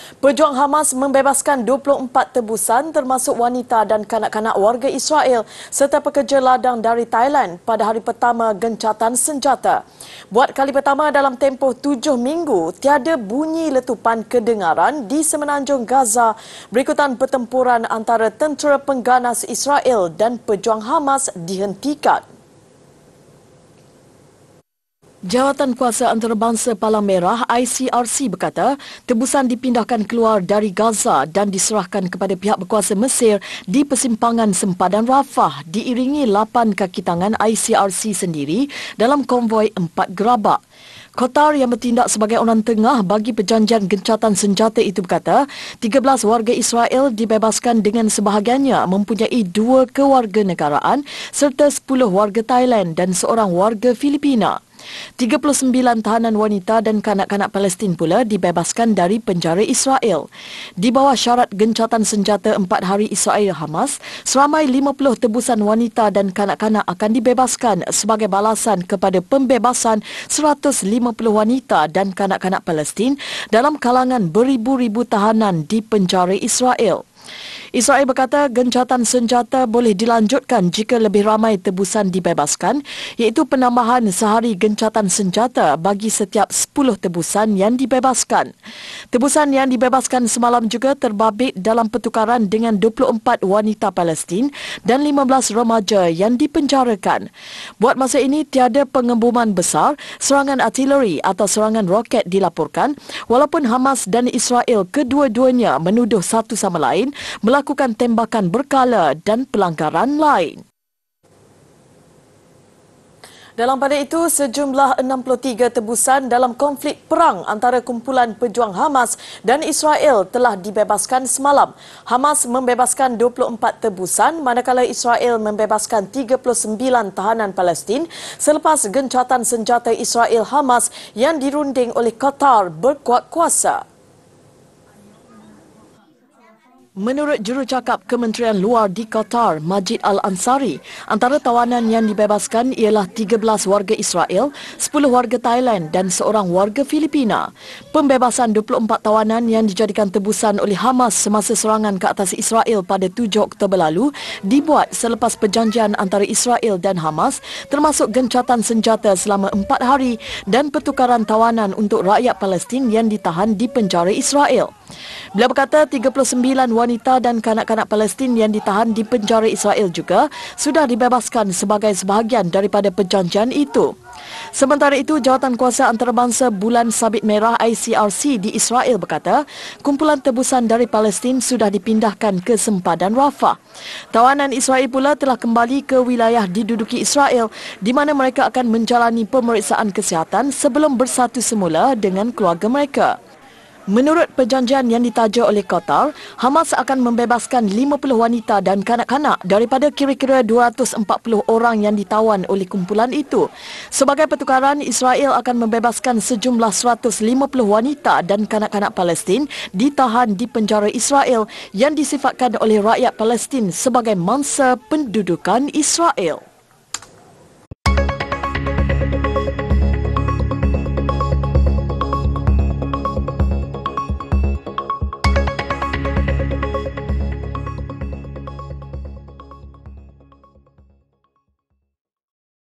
Pejuang Hamas membebaskan 24 tebusan termasuk wanita dan kanak-kanak warga Israel serta pekerja ladang dari Thailand pada hari pertama gencatan senjata. Buat kali pertama dalam tempoh 7 minggu, tiada bunyi letupan kedengaran di semenanjung Gaza berikutan pertempuran antara tentera pengganas Israel dan pejuang Hamas dihentikan. Jawatan Kuasa Antarabangsa Palang Merah ICRC berkata tebusan dipindahkan keluar dari Gaza dan diserahkan kepada pihak berkuasa Mesir di persimpangan sempadan Rafah diiringi 8 kaki tangan ICRC sendiri dalam konvoi 4 gerabak. Qatar yang bertindak sebagai orang tengah bagi perjanjian gencatan senjata itu berkata 13 warga Israel dibebaskan dengan sebahagiannya mempunyai 2 kewarganegaraan serta 10 warga Thailand dan seorang warga Filipina. 39 tahanan wanita dan kanak-kanak Palestin pula dibebaskan dari penjara Israel. Di bawah syarat gencatan senjata 4 hari Israel-Hamas, seramai 50 tebusan wanita dan kanak-kanak akan dibebaskan sebagai balasan kepada pembebasan 150 wanita dan kanak-kanak Palestin dalam kalangan beribu-ribu tahanan di penjara Israel. Israel berkata gencatan senjata boleh dilanjutkan jika lebih ramai tebusan dibebaskan, iaitu penambahan sehari gencatan senjata bagi setiap 10 tebusan yang dibebaskan. Tebusan yang dibebaskan semalam juga terbabit dalam pertukaran dengan 24 wanita Palestin dan 15 remaja yang dipenjarakan. Buat masa ini, tiada pengembuman besar, serangan artileri atau serangan roket dilaporkan, walaupun Hamas dan Israel kedua-duanya menuduh satu sama lain melakukan tembakan berkala dan pelanggaran lain. Dalam pada itu, sejumlah 63 tebusan dalam konflik perang antara kumpulan pejuang Hamas dan Israel telah dibebaskan semalam. Hamas membebaskan 24 tebusan manakala Israel membebaskan 39 tahanan Palestin selepas gencatan senjata Israel-Hamas yang dirunding oleh Qatar berkuat kuasa. Menurut jurucakap Kementerian Luar di Qatar, Majid Al-Ansari, antara tawanan yang dibebaskan ialah 13 warga Israel, 10 warga Thailand dan seorang warga Filipina. Pembebasan 24 tawanan yang dijadikan tebusan oleh Hamas semasa serangan ke atas Israel pada 7 Oktober lalu dibuat selepas perjanjian antara Israel dan Hamas termasuk gencatan senjata selama 4 hari dan pertukaran tawanan untuk rakyat Palestin yang ditahan di penjara Israel. Beliau berkata 39 wanita dan kanak-kanak Palestin yang ditahan di penjara Israel juga sudah dibebaskan sebagai sebahagian daripada perjanjian itu. Sementara itu, Jawatan Kuasa Antarabangsa Bulan Sabit Merah ICRC di Israel berkata kumpulan tebusan dari Palestin sudah dipindahkan ke sempadan Rafah. Tawanan Israel pula telah kembali ke wilayah diduduki Israel di mana mereka akan menjalani pemeriksaan kesihatan sebelum bersatu semula dengan keluarga mereka. Menurut perjanjian yang ditaja oleh Qatar, Hamas akan membebaskan 50 wanita dan kanak-kanak daripada kira-kira 240 orang yang ditawan oleh kumpulan itu. Sebagai pertukaran, Israel akan membebaskan sejumlah 150 wanita dan kanak-kanak Palestin ditahan di penjara Israel yang disifatkan oleh rakyat Palestin sebagai mangsa pendudukan Israel.